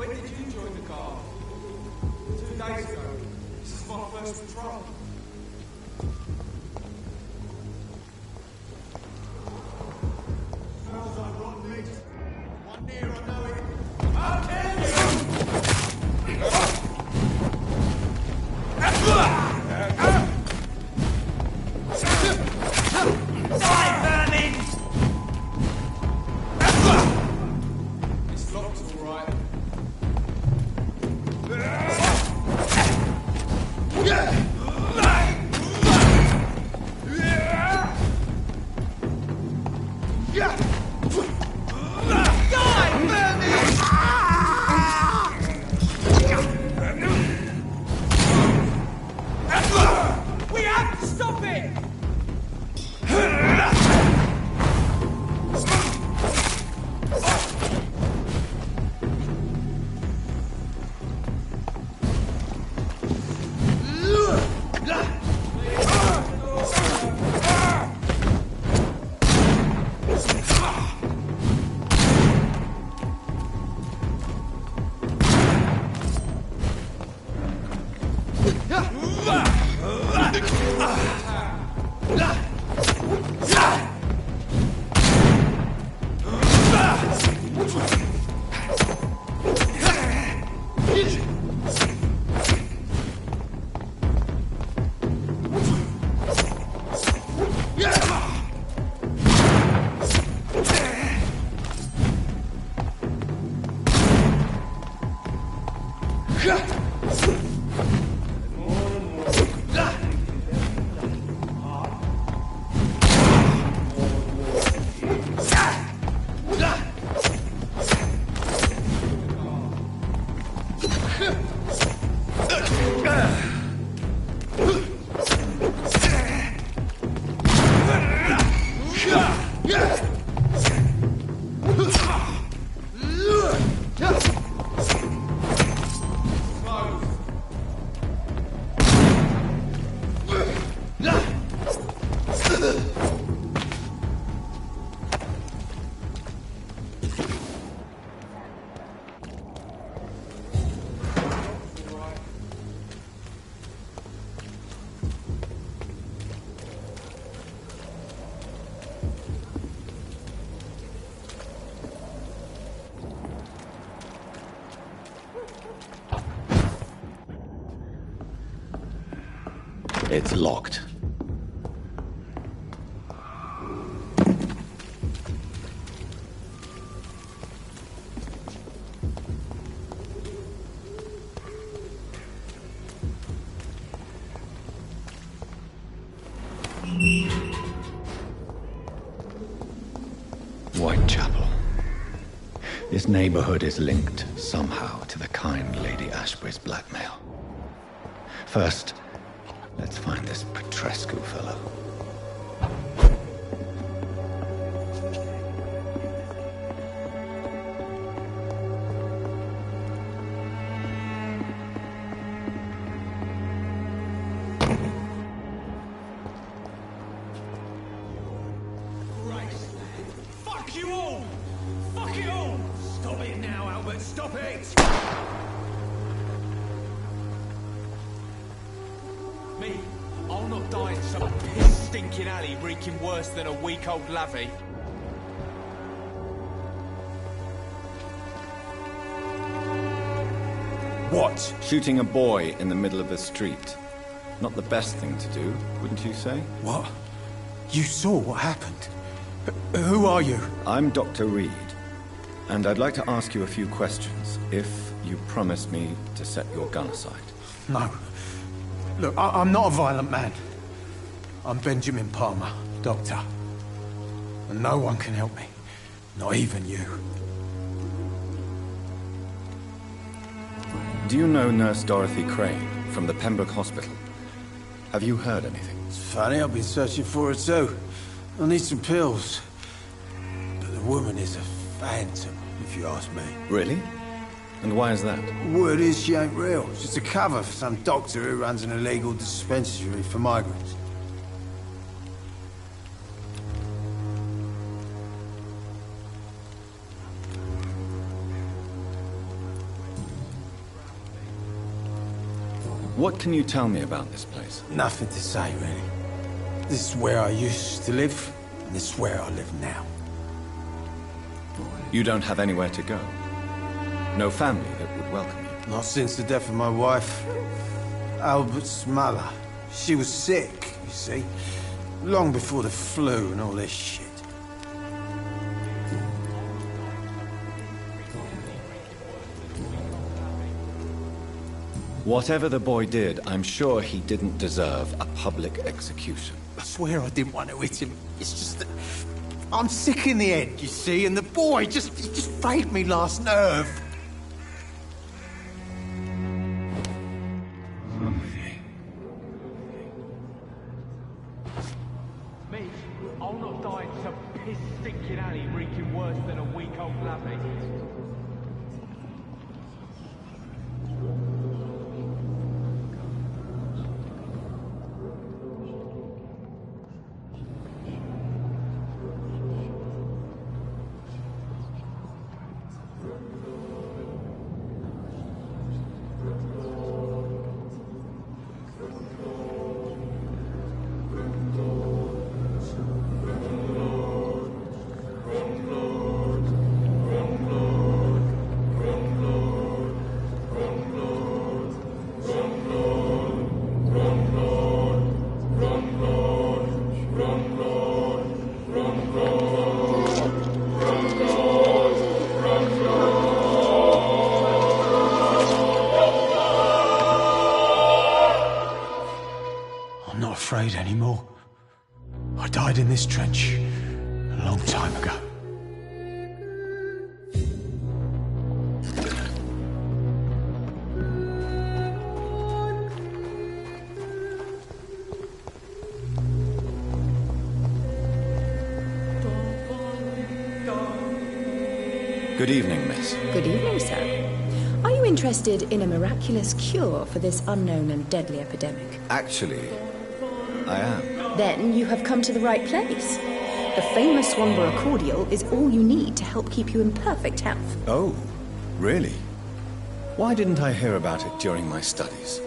When did you join the Guard? 2 days ago. This is my first patrol. Smells like rotten meat. One near, I know it. I'll kill you! Die, vermin! It's locked, all right. We have to stop it! It's locked. Whitechapel. This neighborhood is linked somehow to the kind Lady Ashbury's blackmail. First, let's find this Petrescu fellow. Fuck you all! Fuck it all! Stop it now, Albert, stop it! Me, I'll not die in some piss-stinking alley reeking worse than a week-old lavvy. What? Shooting a boy in the middle of the street. Not the best thing to do, wouldn't you say? What? You saw what happened? Who are you? I'm Dr. Reed, and I'd like to ask you a few questions, if you promise me to set your gun aside. No. Look, I'm not a violent man. I'm Benjamin Palmer, doctor. And no one can help me. Not even you. Do you know Nurse Dorothy Crane from the Pembroke Hospital? Have you heard anything? It's funny, I've been searching for her too. I need some pills. But the woman is a phantom, if you ask me. Really? And why is that? Word is she ain't real. She's a cover for some doctor who runs an illegal dispensary for migrants. What can you tell me about this place? Nothing to say, really. This is where I used to live, and this is where I live now. You don't have anywhere to go? No family that would welcome you? Not since the death of my wife, Albert's mother. She was sick, you see. Long before the flu and all this shit. Whatever the boy did, I'm sure he didn't deserve a public execution. I swear I didn't want to hit him. It's just that I'm sick in the head, you see, and the boy he just frayed me last nerve. Me, I'll not die in some piss-stinking alley reeking worse than a week-old lavvy. I'm not afraid anymore. I died in this trench a long time ago. Good evening, miss. Good evening, sir. Are you interested in a miraculous cure for this unknown and deadly epidemic? Actually, I am. Then you have come to the right place. The famous Swanborough cordial is all you need to help keep you in perfect health. Oh, really? Why didn't I hear about it during my studies?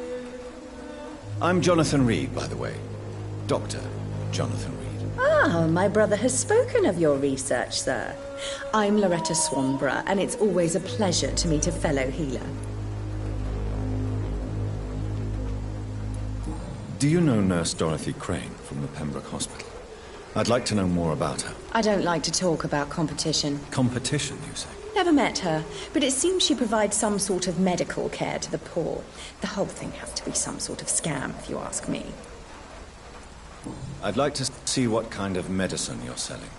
I'm Jonathan Reed, by the way. Dr. Jonathan Reed. Ah, my brother has spoken of your research, sir. I'm Loretta Swanborough, and it's always a pleasure to meet a fellow healer. Do you know Nurse Dorothy Crane from the Pembroke Hospital? I'd like to know more about her. I don't like to talk about competition. Competition, you say? Never met her, but it seems she provides some sort of medical care to the poor. The whole thing has to be some sort of scam, if you ask me. I'd like to see what kind of medicine you're selling.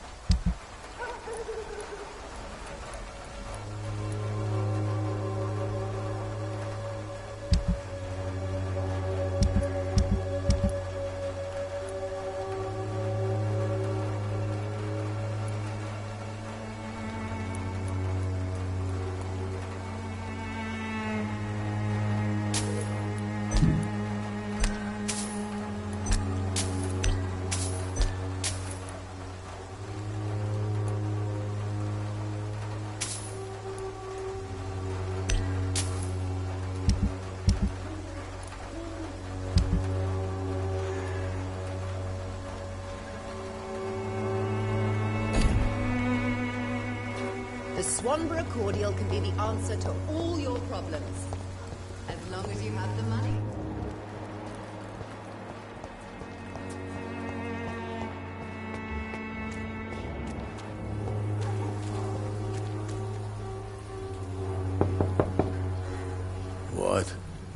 The Swanborough cordial can be the answer to all your problems. As long as you have the money.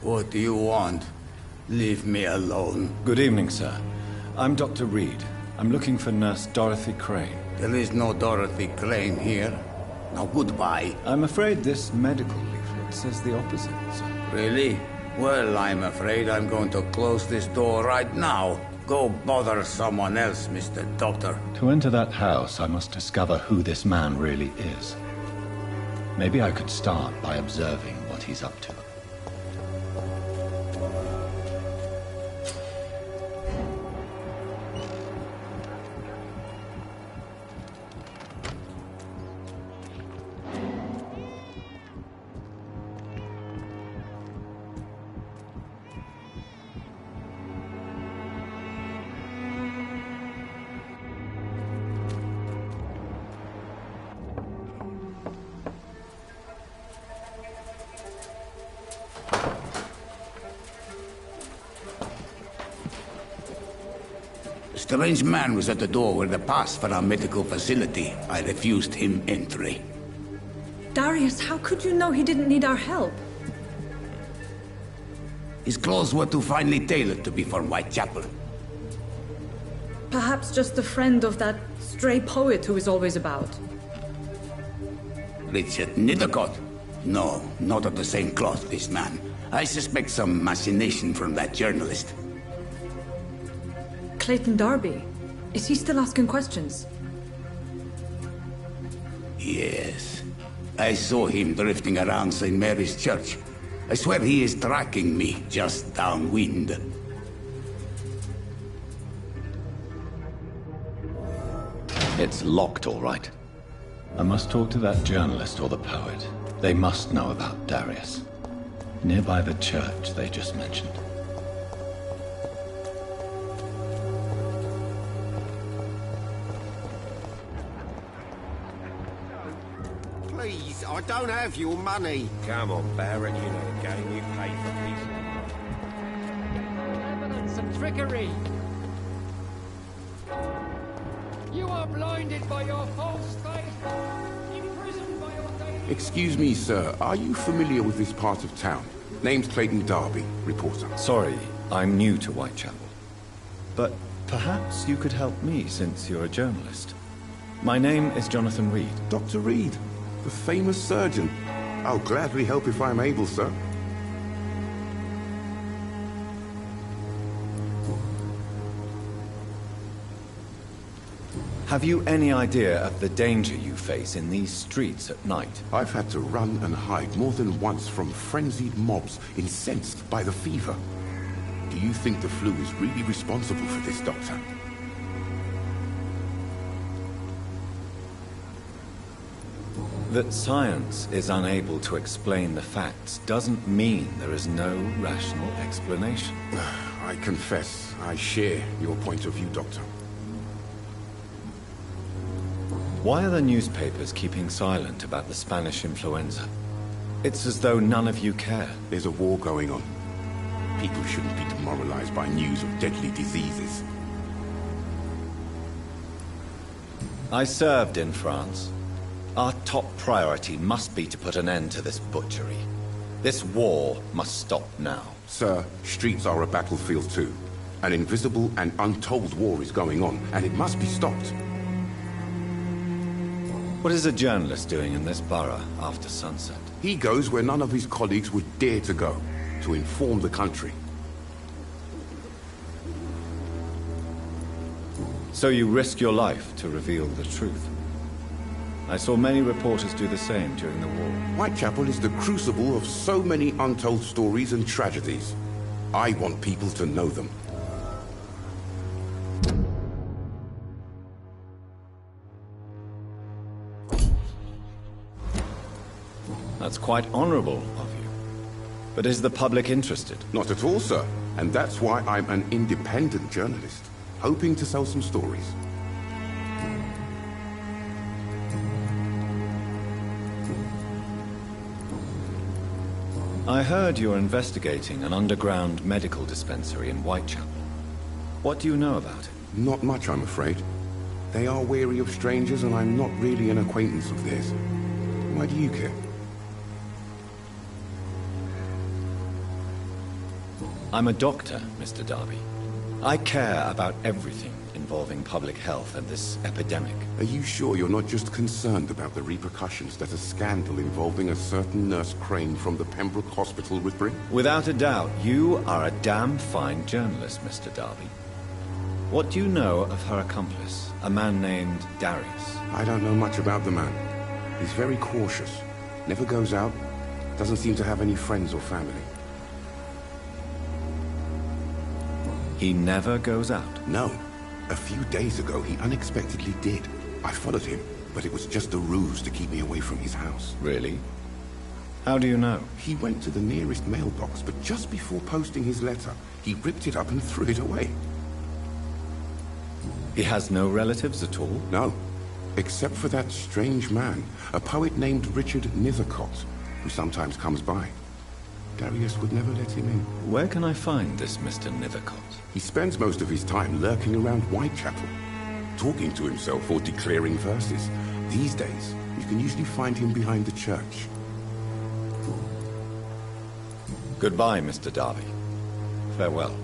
What do you want? Leave me alone. Good evening, sir. I'm Dr. Reed. I'm looking for Nurse Dorothy Crane. There is no Dorothy Crane here. Now goodbye. I'm afraid this medical leaflet says the opposite, sir. Really? Well, I'm afraid I'm going to close this door right now. Go bother someone else, Mr. Doctor. To enter that house, I must discover who this man really is. Maybe I could start by observing what he's up to. strange man was at the door with a pass for our medical facility. I refused him entry. Darius, how could you know he didn't need our help? His clothes were too finely tailored to be from Whitechapel. Perhaps just a friend of that stray poet who is always about. Richard Nithercott? No, not of the same cloth, this man. I suspect some machination from that journalist. Clayton Darby. Is he still asking questions? Yes. I saw him drifting around St. Mary's Church. I swear he is tracking me just downwind. It's locked, all right. I must talk to that journalist or the poet. They must know about Darius. Nearby the church they just mentioned. Please, I don't have your money. Come on, Barrett, you know the game. You pay for peace. Evidence of trickery. You are blinded by your false faith. Imprisoned by your daily... Excuse me, sir. Are you familiar with this part of town? Name's Clayton Darby, reporter. Sorry, I'm new to Whitechapel. But perhaps you could help me since you're a journalist. My name is Jonathan Reed. Dr. Reed, the famous surgeon. I'll gladly help if I'm able, sir. Have you any idea of the danger you face in these streets at night? I've had to run and hide more than once from frenzied mobs incensed by the fever. Do you think the flu is really responsible for this, Doctor? That science is unable to explain the facts doesn't mean there is no rational explanation. I confess, I share your point of view, Doctor. Why are the newspapers keeping silent about the Spanish influenza? It's as though none of you care. There's a war going on. People shouldn't be demoralized by news of deadly diseases. I served in France. Our top priority must be to put an end to this butchery. This war must stop now. Sir, streets are a battlefield too. An invisible and untold war is going on, and it must be stopped. What is a journalist doing in this borough after sunset? He goes where none of his colleagues would dare to go, to inform the country. So you risk your life to reveal the truth. I saw many reporters do the same during the war. Whitechapel is the crucible of so many untold stories and tragedies. I want people to know them. That's quite honorable of you. But is the public interested? Not at all, sir. And that's why I'm an independent journalist, hoping to sell some stories. I heard you're investigating an underground medical dispensary in Whitechapel. What do you know about it? Not much, I'm afraid. They are wary of strangers, and I'm not really an acquaintance of theirs. Why do you care? I'm a doctor, Mr. Darby. I care about everything involving public health and this epidemic. Are you sure you're not just concerned about the repercussions that a scandal involving a certain Nurse Crane from the Pembroke Hospital would bring? Without a doubt, you are a damn fine journalist, Mr. Darby. What do you know of her accomplice, a man named Darius? I don't know much about the man. He's very cautious. Never goes out. Doesn't seem to have any friends or family. He never goes out? No. A few days ago, he unexpectedly did. I followed him, but it was just a ruse to keep me away from his house. Really? How do you know? He went to the nearest mailbox, but just before posting his letter, he ripped it up and threw it away. He has no relatives at all? No. Except for that strange man, a poet named Richard Nithercott, who sometimes comes by. Darius would never let him in. Where can I find this Mr. Nithercott? He spends most of his time lurking around Whitechapel, talking to himself or declaring verses. These days, you can usually find him behind the church. Goodbye, Mr. Darby. Farewell.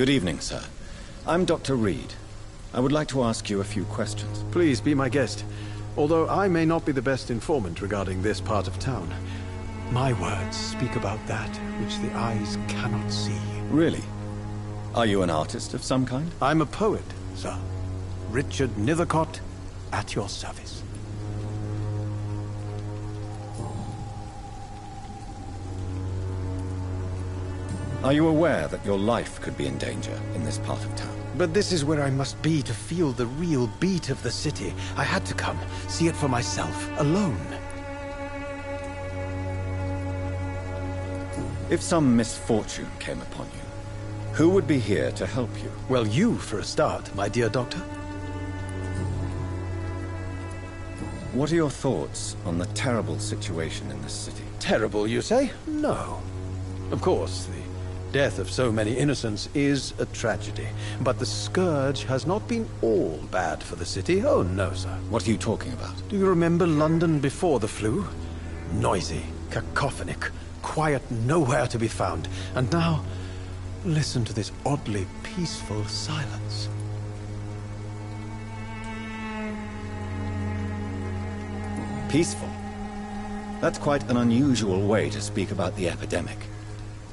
Good evening, sir. I'm Dr. Reed. I would like to ask you a few questions. Please be my guest. Although I may not be the best informant regarding this part of town, my words speak about that which the eyes cannot see. Really? Are you an artist of some kind? I'm a poet, sir. Richard Nithercott, at your service. Are you aware that your life could be in danger in this part of town? But this is where I must be to feel the real beat of the city. I had to come, see it for myself, alone. If some misfortune came upon you, who would be here to help you? Well, you, for a start, my dear doctor. What are your thoughts on the terrible situation in this city? Terrible, you say? No. Of course, the death of so many innocents is a tragedy. But the scourge has not been all bad for the city. Oh, no, sir. What are you talking about? Do you remember London before the flu? Noisy, cacophonic, quiet nowhere to be found. And now, listen to this oddly peaceful silence. Peaceful? That's quite an unusual way to speak about the epidemic.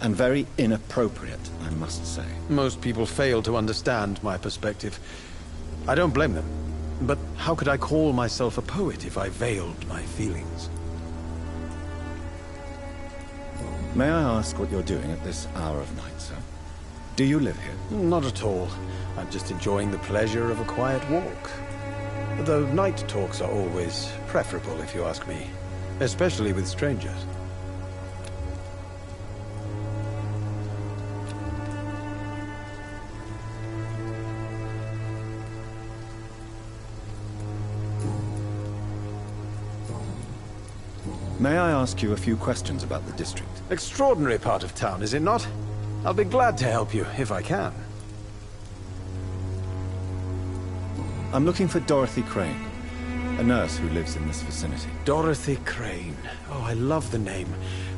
And very inappropriate, I must say. Most people fail to understand my perspective. I don't blame them. But how could I call myself a poet if I veiled my feelings? May I ask what you're doing at this hour of night, sir? Do you live here? Not at all. I'm just enjoying the pleasure of a quiet walk. Though night talks are always preferable, if you ask me. Especially with strangers. May I ask you a few questions about the district? Extraordinary part of town, is it not? I'll be glad to help you, if I can. I'm looking for Dorothy Crane, a nurse who lives in this vicinity. Dorothy Crane. Oh, I love the name.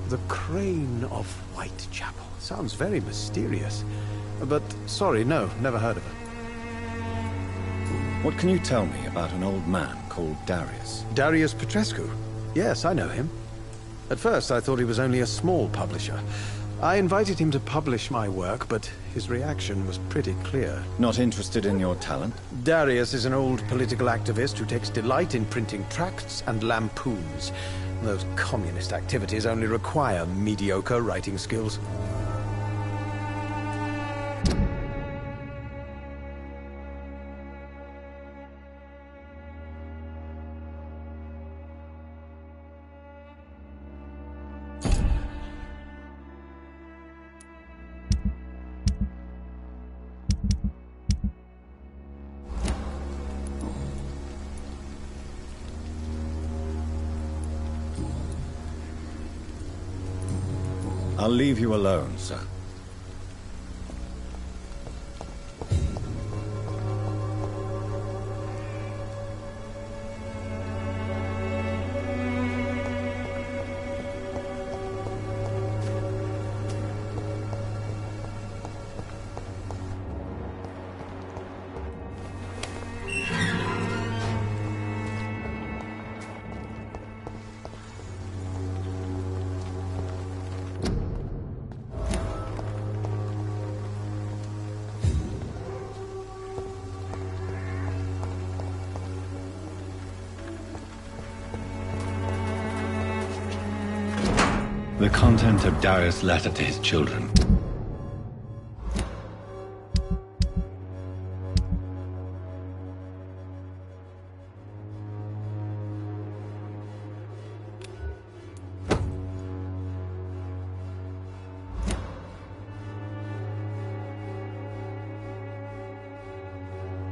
The Crane of Whitechapel. Sounds very mysterious. But, sorry, no, never heard of it. What can you tell me about an old man called Darius? Darius Petrescu? Yes, I know him. At first, I thought he was only a small publisher. I invited him to publish my work, but his reaction was pretty clear. Not interested in your talent? Darius is an old political activist who takes delight in printing tracts and lampoons. Those communist activities only require mediocre writing skills. I'll leave you alone, sir. The content of Darius' letter to his children.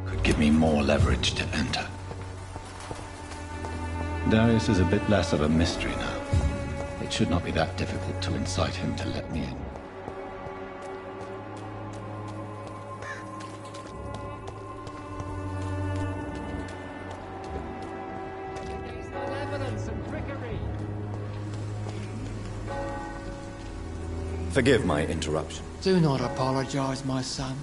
Could give me more leverage to enter. Darius is a bit less of a mystery now. It should not be that difficult to incite him to let me in. Forgive my interruption. Do not apologize, my son.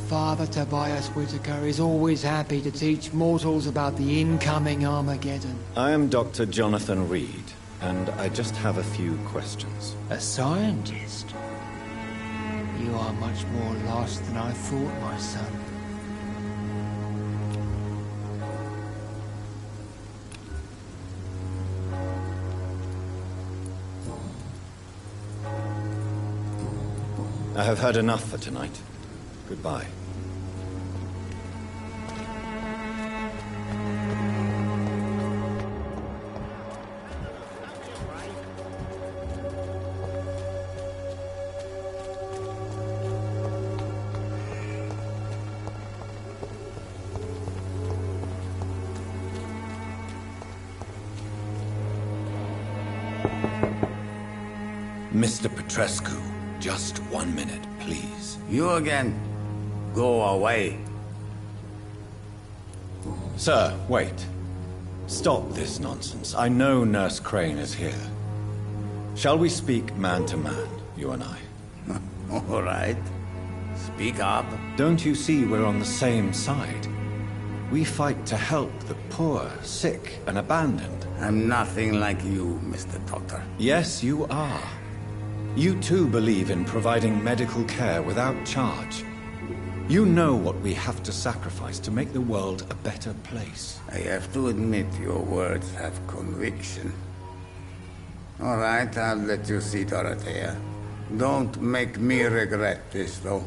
Father Tobias Whitaker is always happy to teach mortals about the incoming Armageddon. I am Dr. Jonathan Reed, and I just have a few questions. A scientist? You are much more lost than I thought, my son. I have heard enough for tonight. Goodbye. Mr. Petrescu, just 1 minute, please. You again? Go away. Sir, wait. Stop this nonsense. I know Nurse Crane is here. Shall we speak man to man, you and I? All right. Speak up. Don't you see we're on the same side? We fight to help the poor, sick, and abandoned. I'm nothing like you, Mr. Doctor. Yes, you are. You too believe in providing medical care without charge. You know what we have to sacrifice to make the world a better place. I have to admit your words have conviction. All right, I'll let you see, Dorothea. Don't make me regret this, though.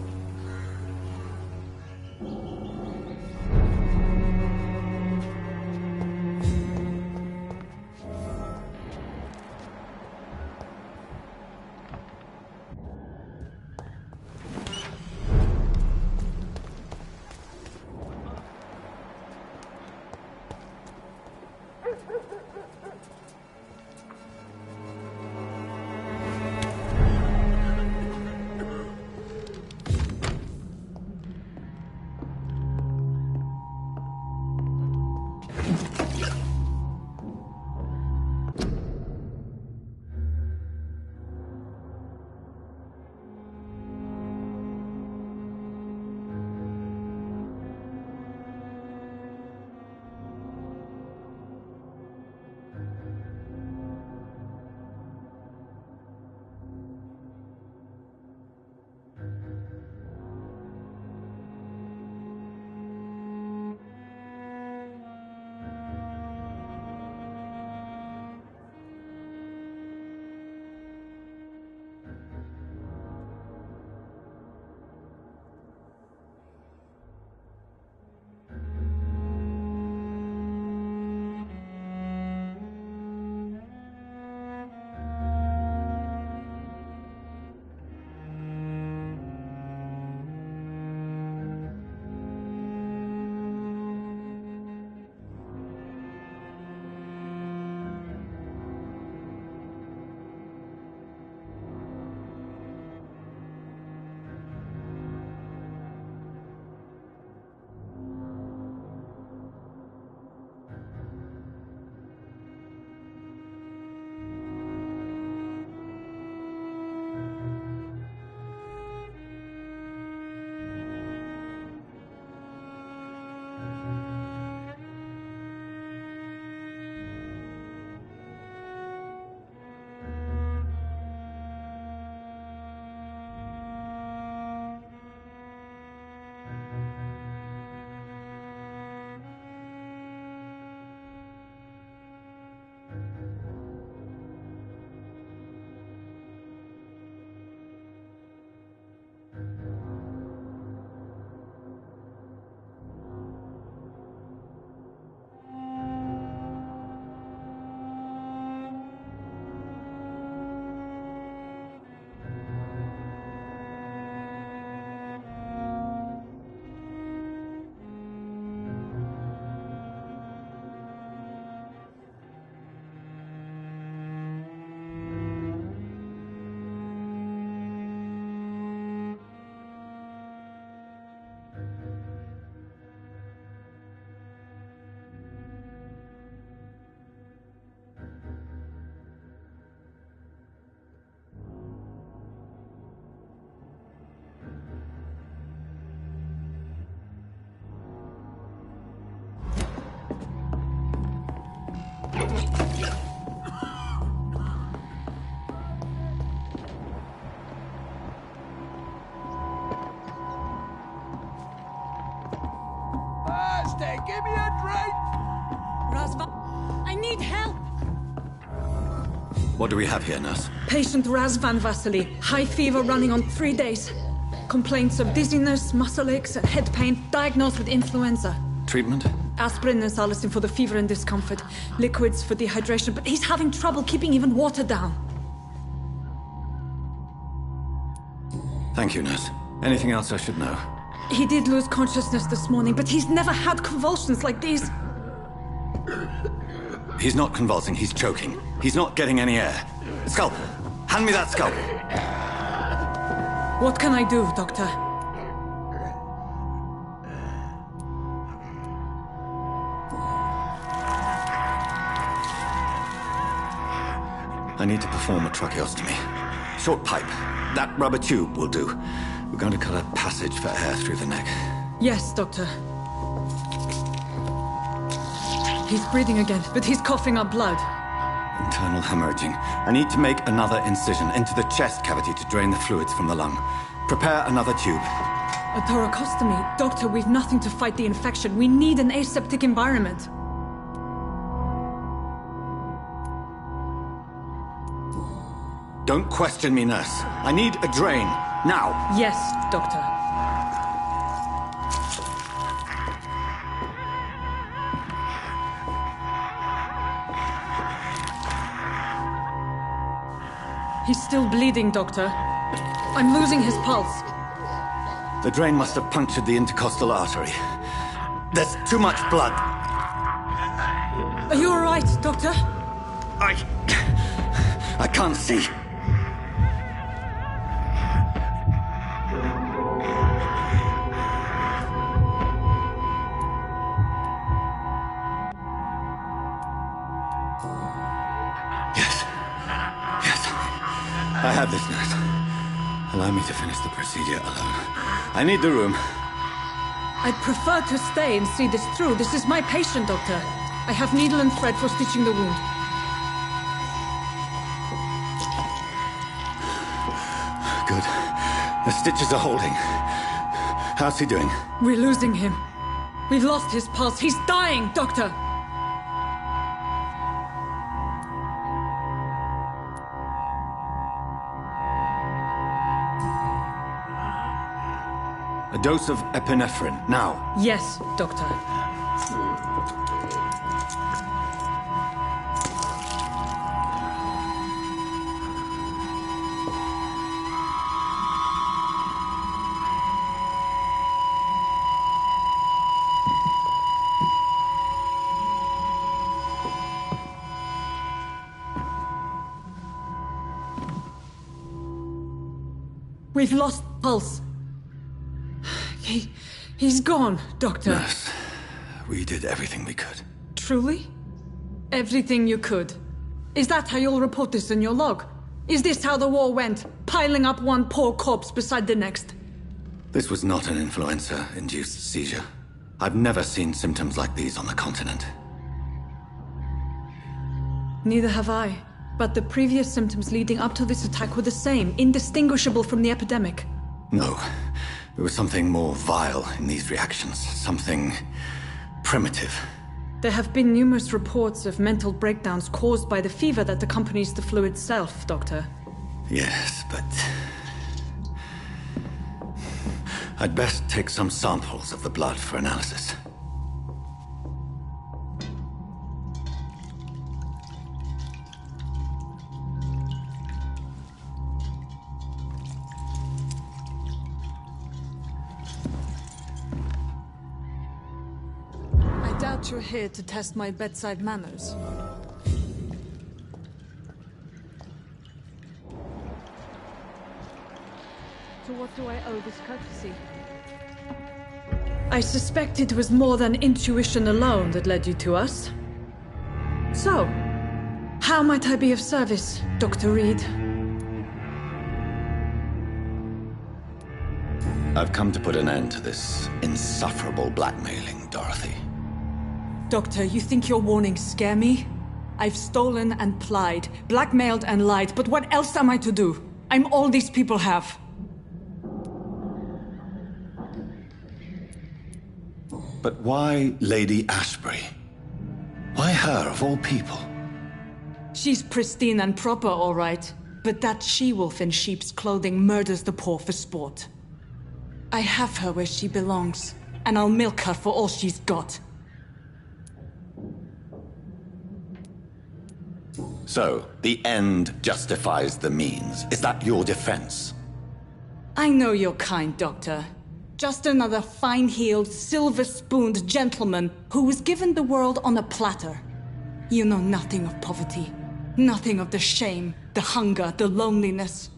Thursday, give me a drink! Razvan, I need help! What do we have here, nurse? Patient Razvan Vasily. High fever running on 3 days. Complaints of dizziness, muscle aches, and head pain. Diagnosed with influenza. Treatment? Aspirin and salicin for the fever and discomfort. Liquids for dehydration, but he's having trouble keeping even water down. Thank you, nurse. Anything else I should know? He did lose consciousness this morning, but he's never had convulsions like these. He's not convulsing, he's choking. He's not getting any air. Scalpel! Hand me that scalpel! What can I do, Doctor? I need to perform a tracheostomy. Short pipe. That rubber tube will do. We're going to cut a passage for air through the neck. Yes, Doctor. He's breathing again, but he's coughing up blood. Internal hemorrhaging. I need to make another incision into the chest cavity to drain the fluids from the lung. Prepare another tube. A thoracostomy? Doctor, we've nothing to fight the infection. We need an aseptic environment. Don't question me, nurse. I need a drain. Now. Yes, Doctor. He's still bleeding, Doctor. I'm losing his pulse. The drain must have punctured the intercostal artery. There's too much blood. Are you all right, Doctor? I can't see. I have this, nurse. Allow me to finish the procedure alone. I need the room. I'd prefer to stay and see this through. This is my patient, Doctor. I have needle and thread for stitching the wound. Good. The stitches are holding. How's he doing? We're losing him. We've lost his pulse. He's dying, Doctor! A dose of epinephrine, now. Yes, Doctor. We've lost pulse. He's gone, Doctor. Nurse, we did everything we could. Truly? Everything you could? Is that how you'll report this in your log? Is this how the war went? Piling up one poor corpse beside the next? This was not an influenza-induced seizure. I've never seen symptoms like these on the continent. Neither have I. But the previous symptoms leading up to this attack were the same, indistinguishable from the epidemic. No. There was something more vile in these reactions. Something primitive. There have been numerous reports of mental breakdowns caused by the fever that accompanies the flu itself, Doctor. Yes, but... I'd best take some samples of the blood for analysis. You're here to test my bedside manners. To what do I owe this courtesy? I suspect it was more than intuition alone that led you to us. So, how might I be of service, Dr. Reed? I've come to put an end to this insufferable blackmailing, Dorothy. Doctor, you think your warnings scare me? I've stolen and plied, blackmailed and lied, but what else am I to do? I'm all these people have. But why Lady Ashbury? Why her, of all people? She's pristine and proper, all right. But that she-wolf in sheep's clothing murders the poor for sport. I have her where she belongs, and I'll milk her for all she's got. So, the end justifies the means. Is that your defense? I know you're kind, Doctor. Just another fine-heeled, silver-spooned gentleman who was given the world on a platter. You know nothing of poverty. Nothing of the shame, the hunger, the loneliness.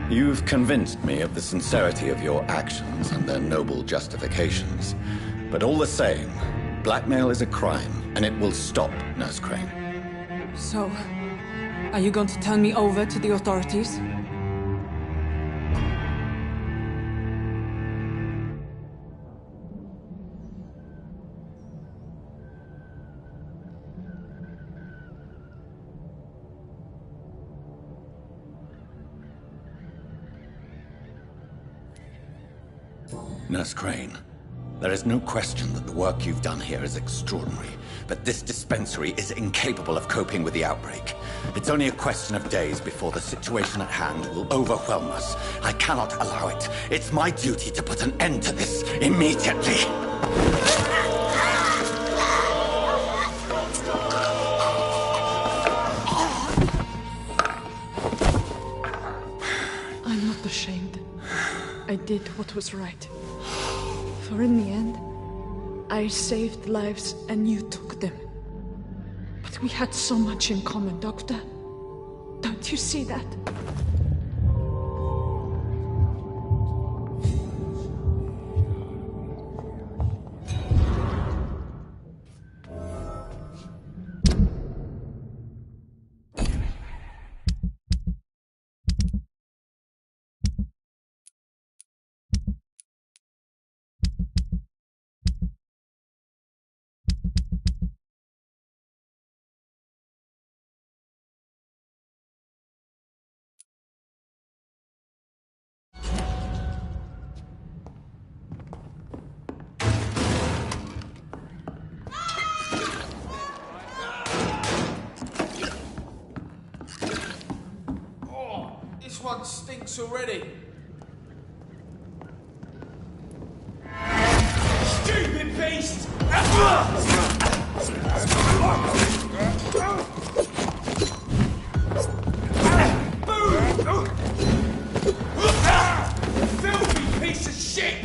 You've convinced me of the sincerity of your actions and their noble justifications. But all the same, blackmail is a crime, and it will stop, Nurse Crane. So, are you going to turn me over to the authorities? Nurse Crane, there is no question that the work you've done here is extraordinary, but this dispensary is incapable of coping with the outbreak. It's only a question of days before the situation at hand will overwhelm us. I cannot allow it. It's my duty to put an end to this immediately. I'm not ashamed. I did what was right. For in the end, I saved lives and you took them. But we had so much in common, Doctor. Don't you see that? This one stinks already. Stupid beast! Filthy piece of shit!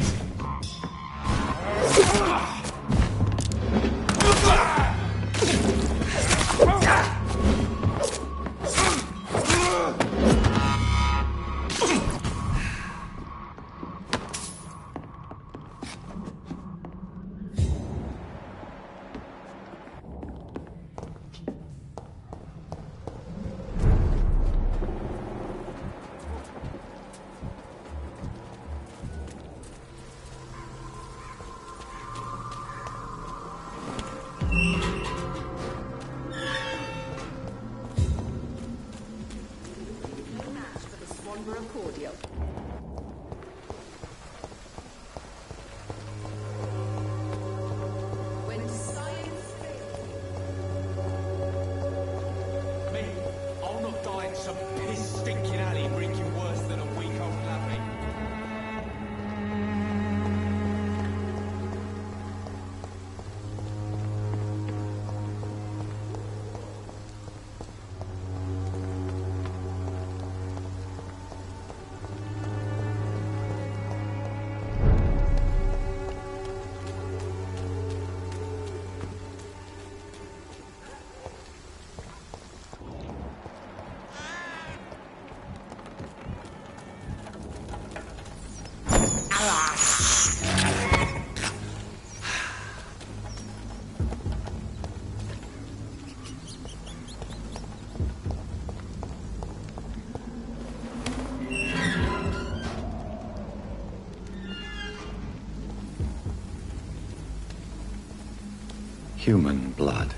Human blood.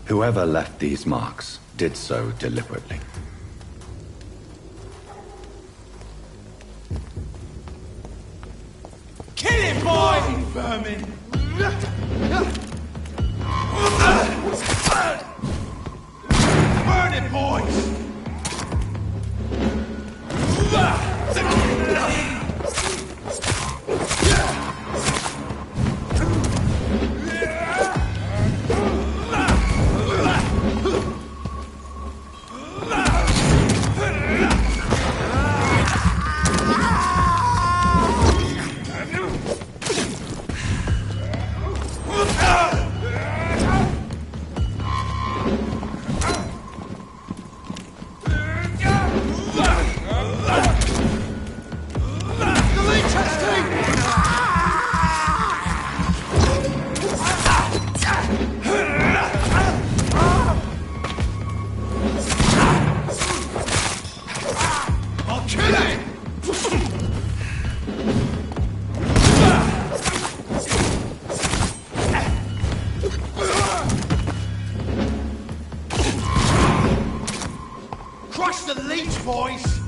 Whoever left these marks did so deliberately. Kill him, boys, you vermin! Burn it, boys! Crush the leech, boys!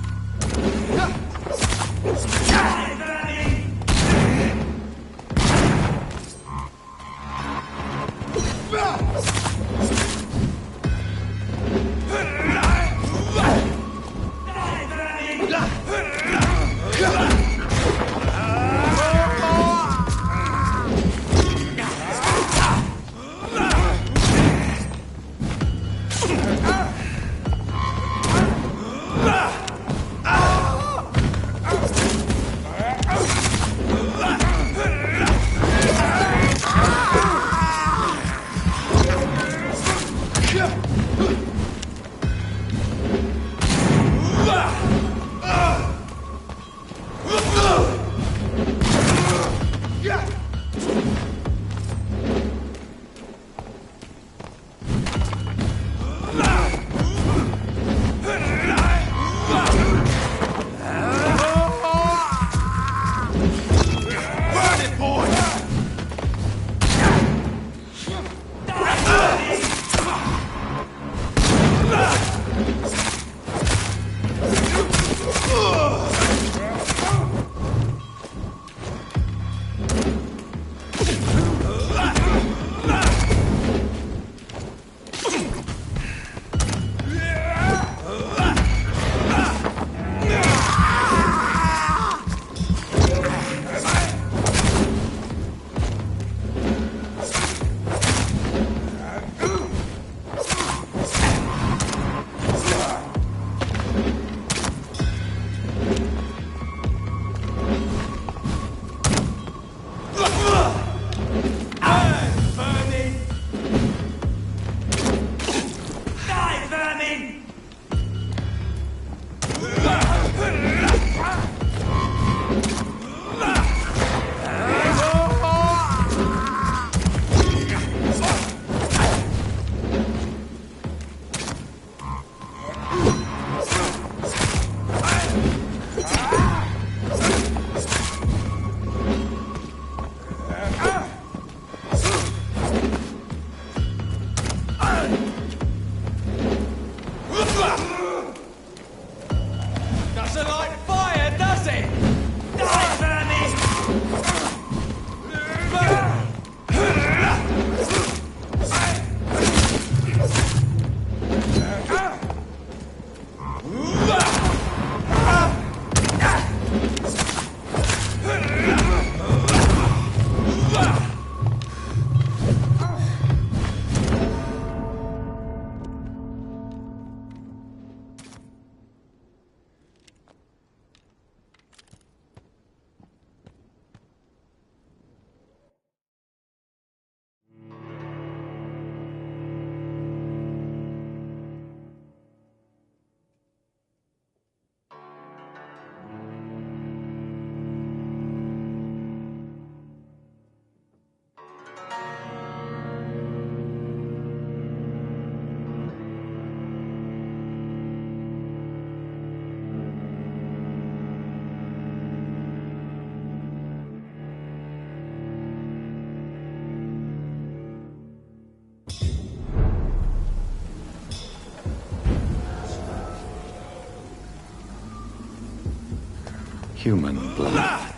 Human blood.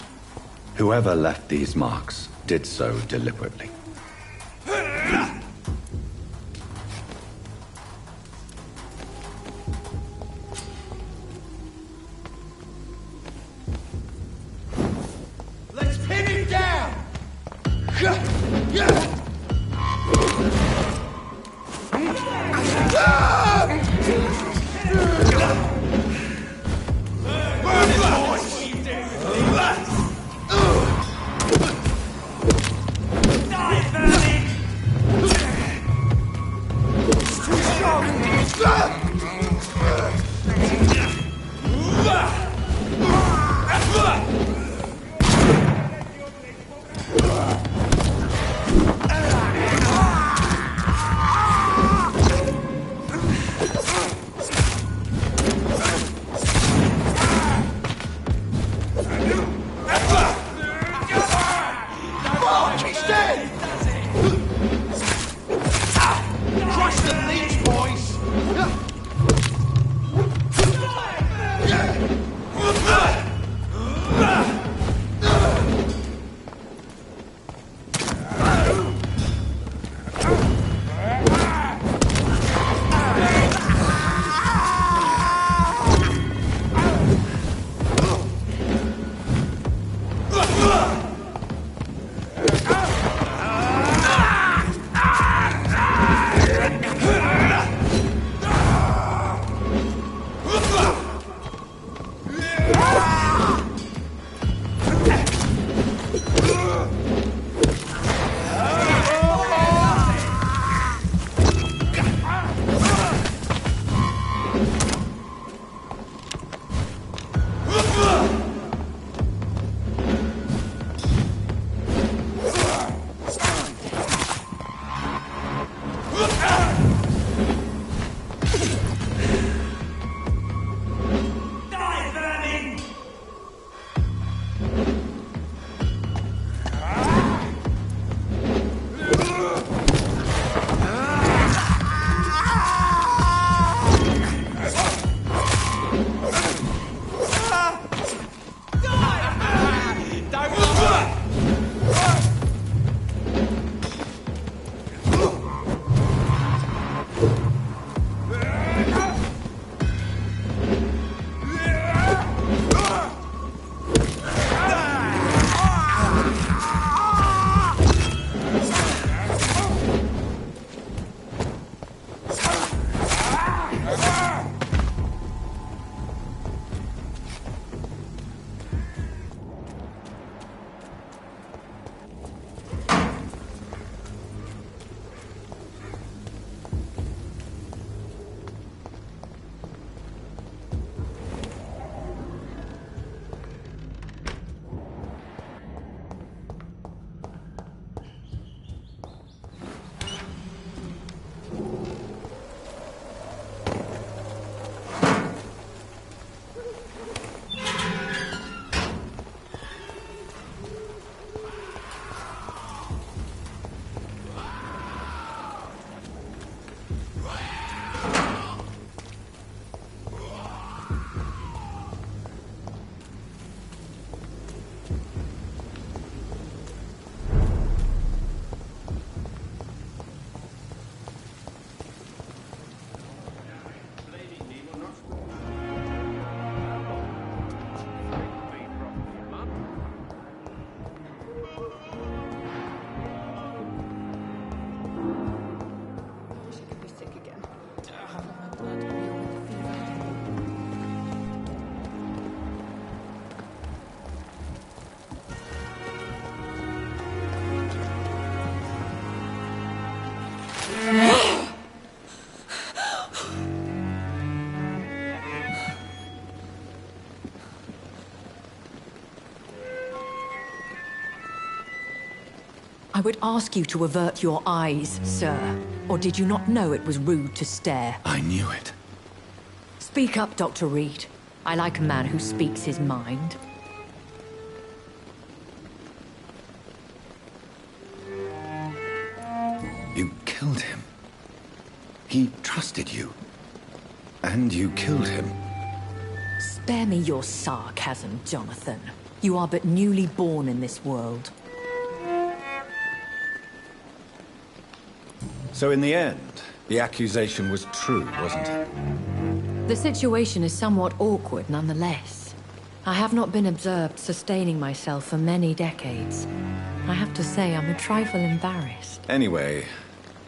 Whoever left these marks did so deliberately. Let's pin him down! I would ask you to avert your eyes, sir. Or did you not know it was rude to stare? I knew it. Speak up, Dr. Reed. I like a man who speaks his mind. You killed him. He trusted you. And you killed him. Spare me your sarcasm, Jonathan. You are but newly born in this world. So in the end, the accusation was true, wasn't it? The situation is somewhat awkward nonetheless. I have not been observed sustaining myself for many decades. I have to say I'm a trifle embarrassed. Anyway,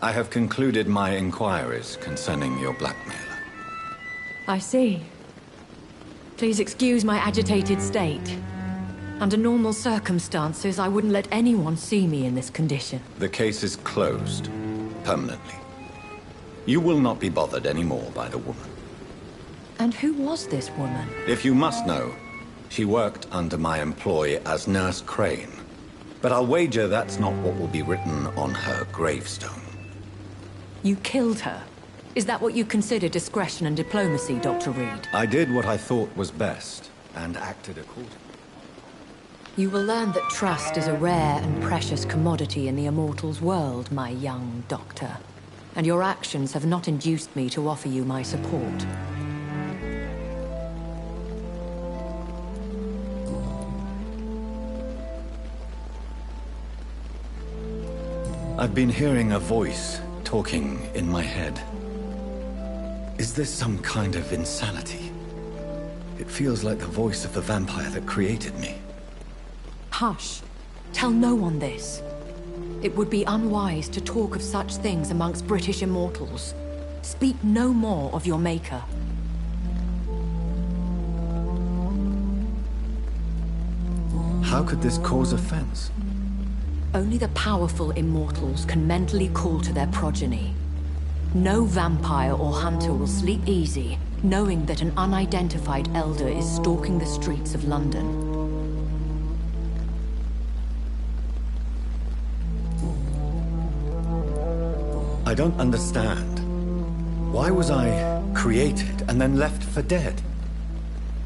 I have concluded my inquiries concerning your blackmailer. I see. Please excuse my agitated state. Under normal circumstances, I wouldn't let anyone see me in this condition. The case is closed, permanently. You will not be bothered anymore by the woman. And who was this woman? If you must know, she worked under my employ as Nurse Crane. But I'll wager that's not what will be written on her gravestone. You killed her? Is that what you consider discretion and diplomacy, Dr. Reed? I did what I thought was best, and acted accordingly. You will learn that trust is a rare and precious commodity in the Immortals world, my young doctor. And your actions have not induced me to offer you my support. I've been hearing a voice talking in my head. Is this some kind of insanity? It feels like the voice of the vampire that created me. Hush. Tell no one this. It would be unwise to talk of such things amongst British immortals. Speak no more of your maker. How could this cause offense? Only the powerful immortals can mentally call to their progeny. No vampire or hunter will sleep easy, knowing that an unidentified elder is stalking the streets of London. I don't understand. Why was I created and then left for dead?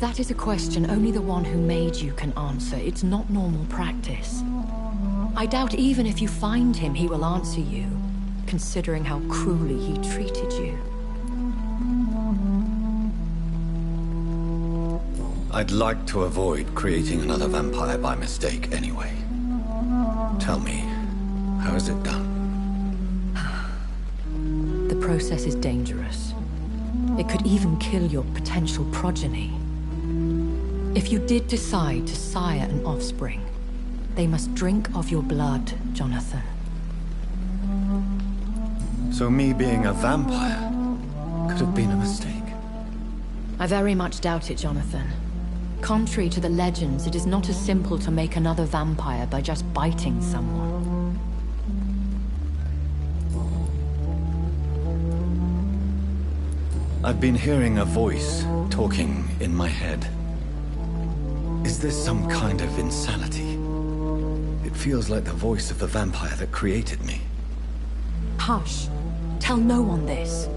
That is a question only the one who made you can answer. It's not normal practice. I doubt even if you find him, he will answer you, considering how cruelly he treated you. I'd like to avoid creating another vampire by mistake anyway. Tell me, how is it done? The process is dangerous. It could even kill your potential progeny. If you did decide to sire an offspring, they must drink of your blood, Jonathan. So me being a vampire could have been a mistake? I very much doubt it, Jonathan. Contrary to the legends, it is not as simple to make another vampire by just biting someone. I've been hearing a voice talking in my head. Is this some kind of insanity? It feels like the voice of the vampire that created me. Hush. Tell no one this.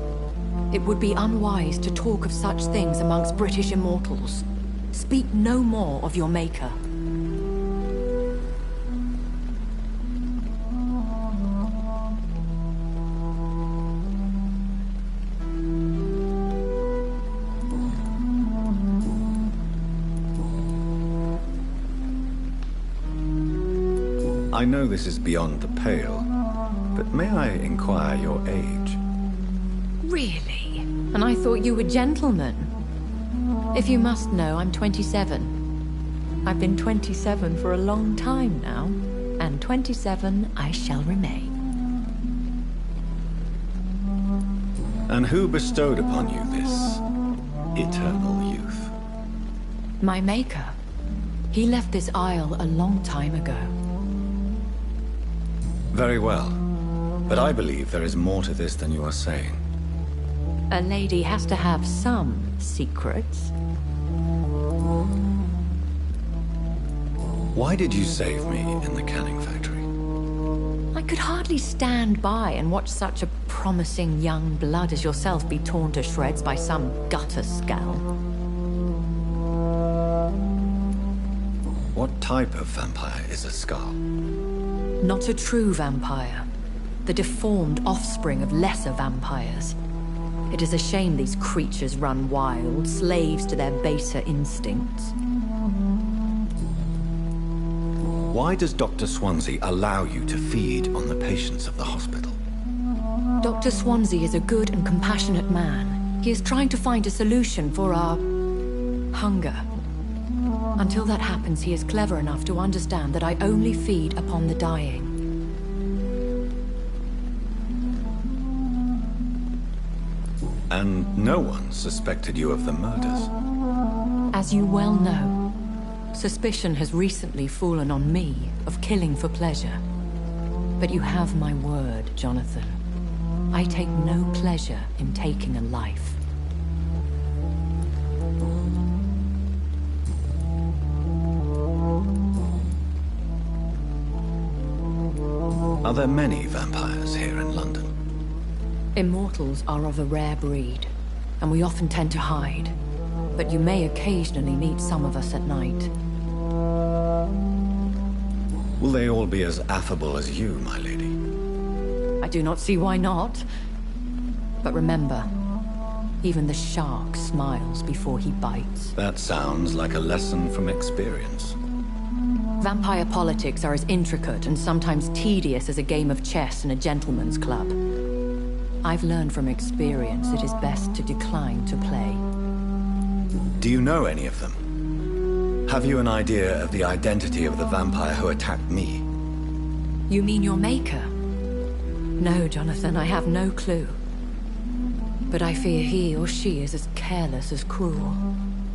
It would be unwise to talk of such things amongst British immortals. Speak no more of your maker. I know this is beyond the pale, but may I inquire your age? Really? And I thought you were gentlemen. If you must know, I'm 27. I've been 27 for a long time now, and 27 I shall remain. And who bestowed upon you this eternal youth? My maker. He left this isle a long time ago. Very well. But I believe there is more to this than you are saying. A lady has to have some secrets. Why did you save me in the canning factory? I could hardly stand by and watch such a promising young blood as yourself be torn to shreds by some gutter scowl. What type of vampire is a Skull? Not a true vampire. The deformed offspring of lesser vampires. It is a shame these creatures run wild, slaves to their baser instincts. Why does Dr. Swansea allow you to feed on the patients of the hospital? Dr. Swansea is a good and compassionate man. He is trying to find a solution for our hunger. Until that happens, he is clever enough to understand that I only feed upon the dying. And no one suspected you of the murders? As you well know, suspicion has recently fallen on me of killing for pleasure. But you have my word, Jonathan. I take no pleasure in taking a life. Are there many vampires here in London? Immortals are of a rare breed, and we often tend to hide. But you may occasionally meet some of us at night. Will they all be as affable as you, my lady? I do not see why not. But remember, even the shark smiles before he bites. That sounds like a lesson from experience. Vampire politics are as intricate and sometimes tedious as a game of chess in a gentleman's club. I've learned from experience it is best to decline to play. Do you know any of them? Have you an idea of the identity of the vampire who attacked me? You mean your maker? No, Jonathan, I have no clue. But I fear he or she is as careless as cruel.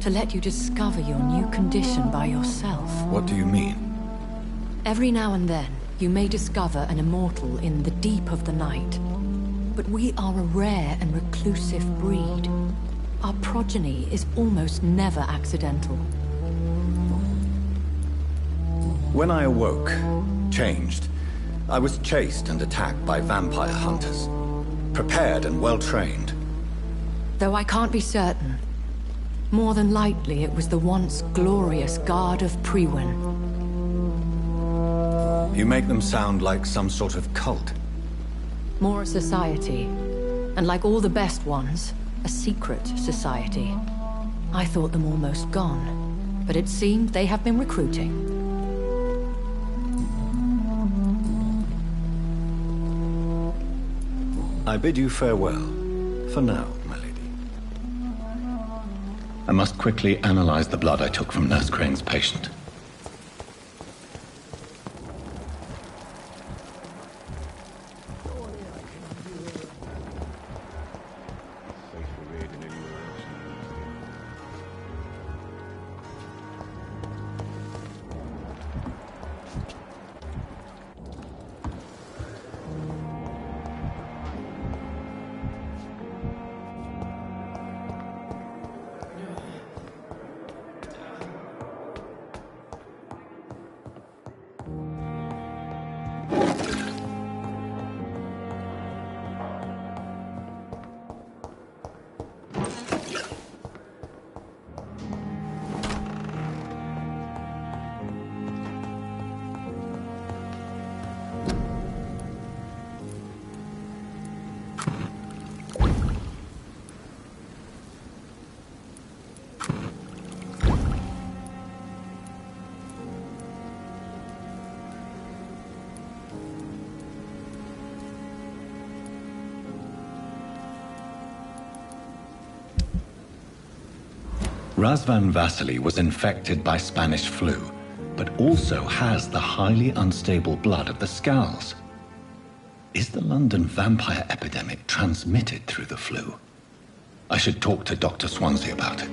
To let you discover your new condition by yourself. What do you mean? Every now and then, you may discover an immortal in the deep of the night. But we are a rare and reclusive breed. Our progeny is almost never accidental. When I awoke, changed, I was chased and attacked by vampire hunters. Prepared and well-trained. Though I can't be certain. More than likely, it was the once glorious Guard of Priwen. You make them sound like some sort of cult. More a society. And like all the best ones, a secret society. I thought them almost gone. But it seemed they have been recruiting. I bid you farewell. For now, my lady. I must quickly analyze the blood I took from Nurse Crane's patient. Razvan Vasily was infected by Spanish flu, but also has the highly unstable blood of the Skulls. Is the London vampire epidemic transmitted through the flu? I should talk to Dr. Swansea about it.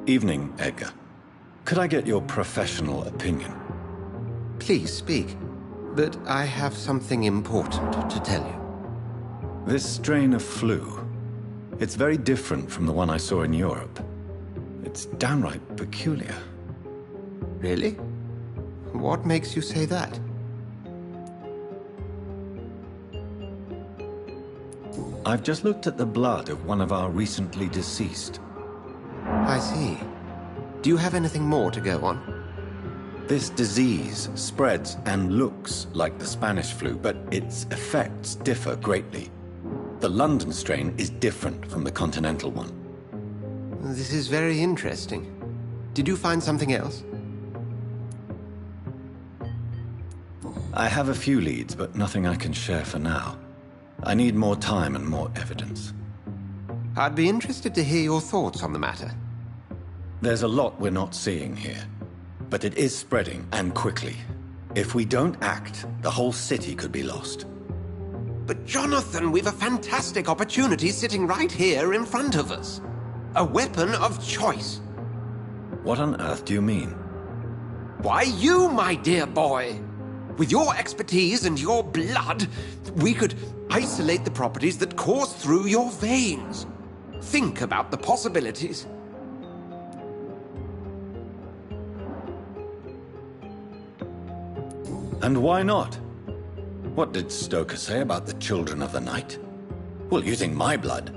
Evening, Edgar. Could I get your professional opinion? Please speak, but I have something important to tell you. This strain of flu, it's very different from the one I saw in Europe. It's downright peculiar. Really? What makes you say that? I've just looked at the blood of one of our recently deceased. I see. Do you have anything more to go on? This disease spreads and looks like the Spanish flu, but its effects differ greatly. The London strain is different from the continental one. This is very interesting. Did you find something else? I have a few leads, but nothing I can share for now. I need more time and more evidence. I'd be interested to hear your thoughts on the matter. There's a lot we're not seeing here, but it is spreading, and quickly. If we don't act, the whole city could be lost. But Jonathan, we've a fantastic opportunity sitting right here in front of us. A weapon of choice. What on earth do you mean? Why, you, my dear boy. With your expertise and your blood, we could isolate the properties that course through your veins. Think about the possibilities. And why not? What did Stoker say about the Children of the Night? Well, using my blood,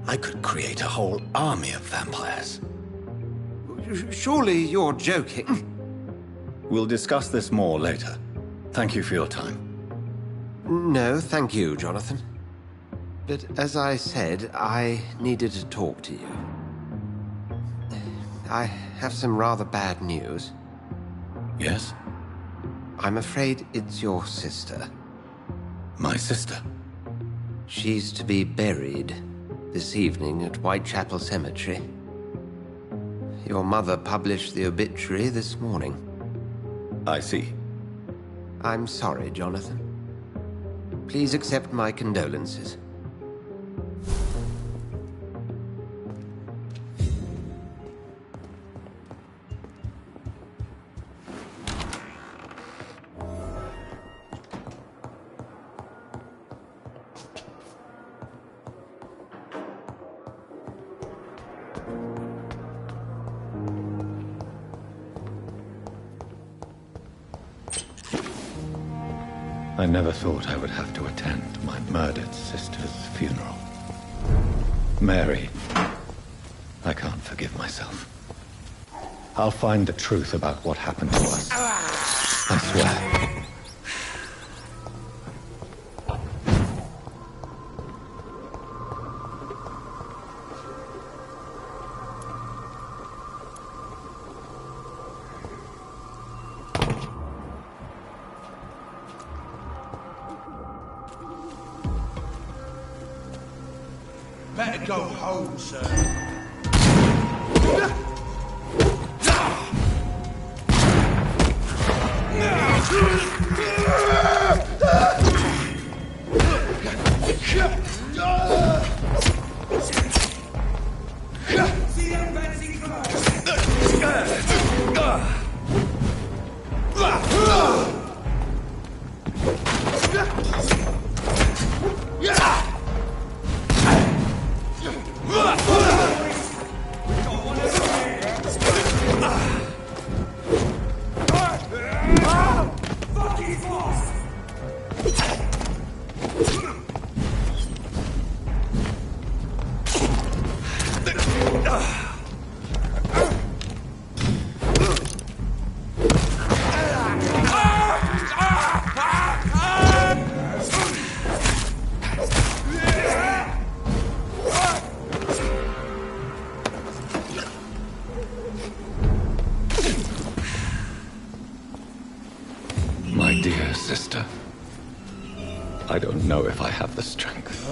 I could create a whole army of vampires. Surely you're joking. We'll discuss this more later. Thank you for your time. No, thank you, Jonathan. But as I said, I needed to talk to you. I have some rather bad news. Yes? I'm afraid it's your sister. My sister? She's to be buried this evening at Whitechapel Cemetery. Your mother published the obituary this morning. I see. I'm sorry, Jonathan. Please accept my condolences. I never thought I would have to attend my murdered sister's funeral. Mary, I can't forgive myself. I'll find the truth about what happened to us. I swear. Better go home, sir. My dear sister, I don't know if I have the strength.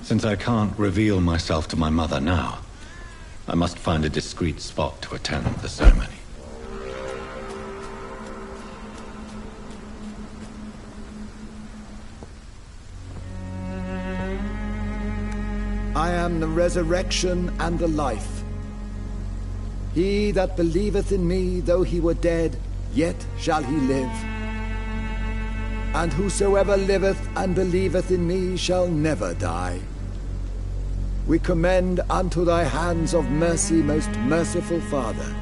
Since I can't reveal myself to my mother now, I must find a discreet spot to attend the ceremony. I am the resurrection and the life. He that believeth in me, though he were dead, yet shall he live. And whosoever liveth and believeth in me shall never die. We commend unto thy hands of mercy, most merciful Father,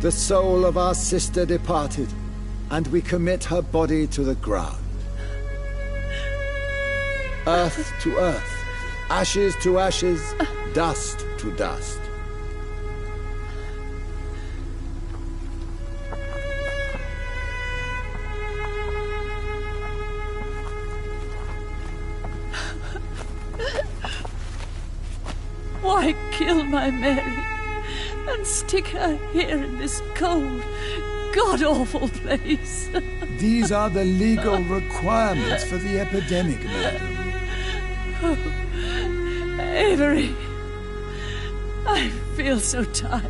the soul of our sister departed, and we commit her body to the ground. Earth to earth, ashes to ashes, dust to dust. Why kill my Mary and stick her here in this cold, god-awful place? These are the legal requirements for the epidemic, madam. Oh, Avery, I feel so tired.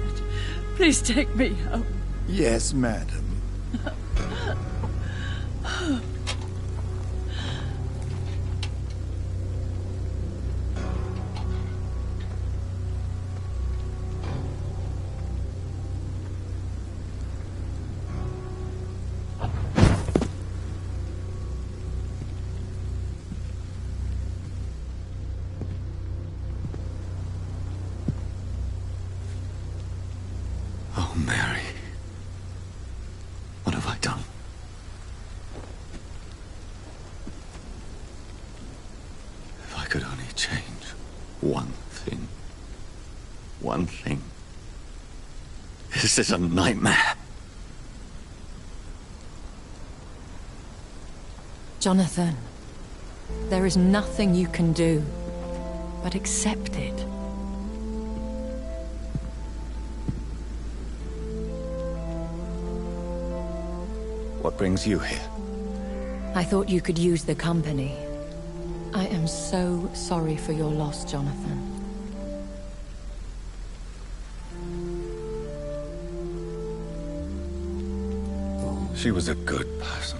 Please take me home. Yes, madam. Oh, Mary. What have I done? If I could only change one thing. One thing. This is a nightmare. Jonathan, there is nothing you can do but accept it. What brings you here? I thought you could use the company. I am so sorry for your loss, Jonathan. She was a good person.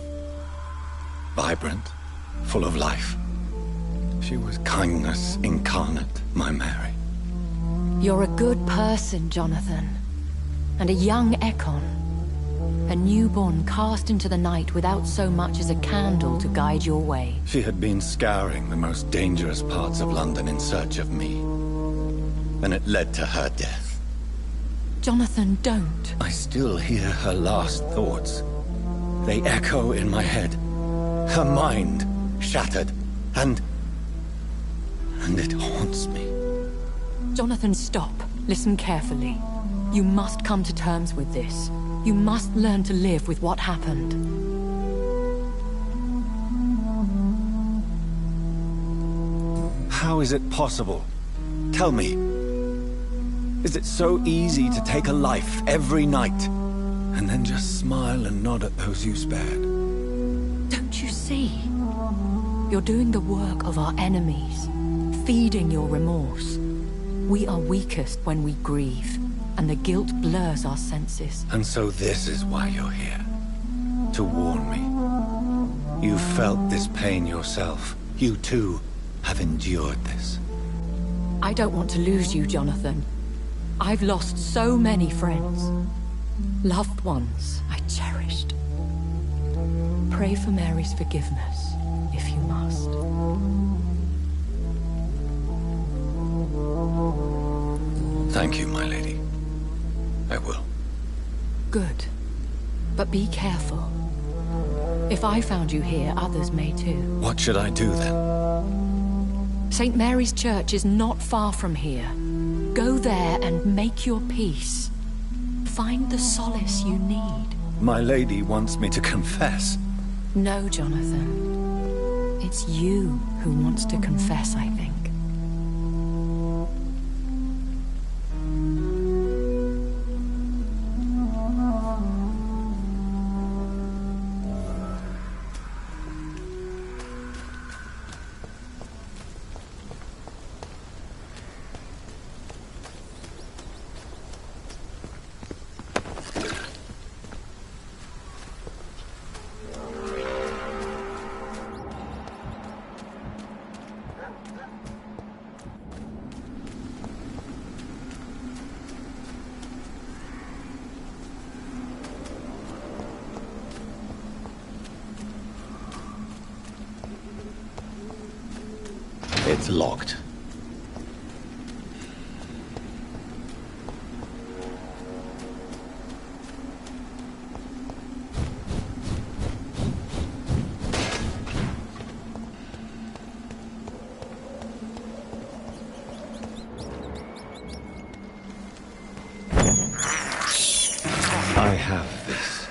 Vibrant, full of life. She was kindness incarnate, my Mary. You're a good person, Jonathan. And a young Ekon. A newborn cast into the night without so much as a candle to guide your way. She had been scouring the most dangerous parts of London in search of me. And it led to her death. Jonathan, don't. I still hear her last thoughts. They echo in my head. Her mind shattered, and it haunts me. Jonathan, stop. Listen carefully. You must come to terms with this. You must learn to live with what happened. How is it possible? Tell me. Is it so easy to take a life every night, and then just smile and nod at those you spared? Don't you see? You're doing the work of our enemies, feeding your remorse. We are weakest when we grieve, and the guilt blurs our senses. And so this is why you're here. To warn me. You felt this pain yourself. You too have endured this. I don't want to lose you, Jonathan. I've lost so many friends. Loved ones I cherished. Pray for Mary's forgiveness, if you must. Thank you, my lady. I will. Good. But be careful. If I found you here, others may too. What should I do then? St. Mary's Church is not far from here. Go there and make your peace. Find the solace you need. My lady wants me to confess. No, Jonathan. It's you who wants to confess, I think. It's locked. I have this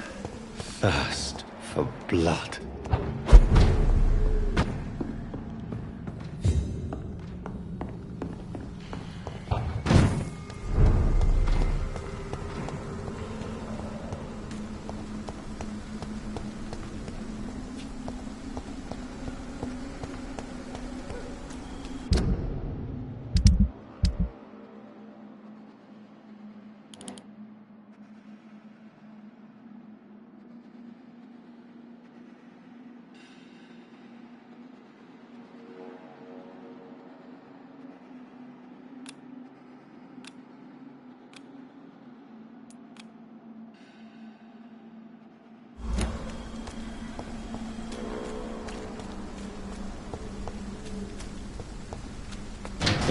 thirst for blood.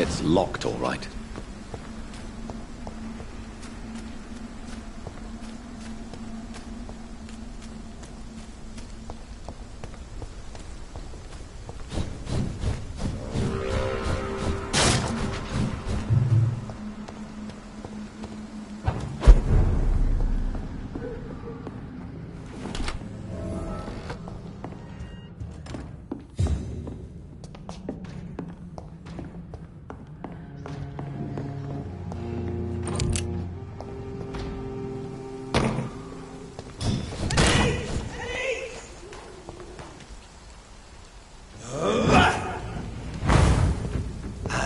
It's locked, all right.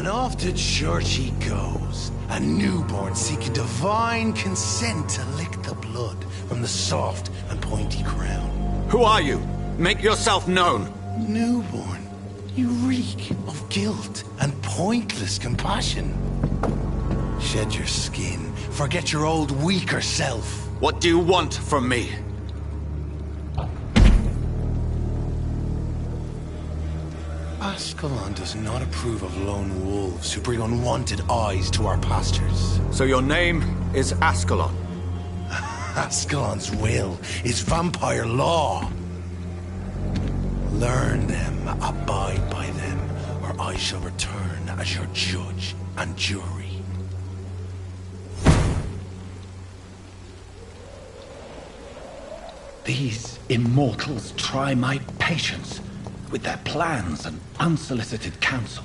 Off to church he goes, a newborn seeking divine consent to lick the blood from the soft and pointy crown. Who are you? Make yourself known. Newborn, you reek of guilt and pointless compassion. Shed your skin. Forget your old, weaker self. What do you want from me? Ascalon does not approve of lone wolves who bring unwanted eyes to our pastures. So your name is Ascalon? Ascalon's will is vampire law. Learn them, abide by them, or I shall return as your judge and jury. These immortals try my patience with their plans and unsolicited counsel.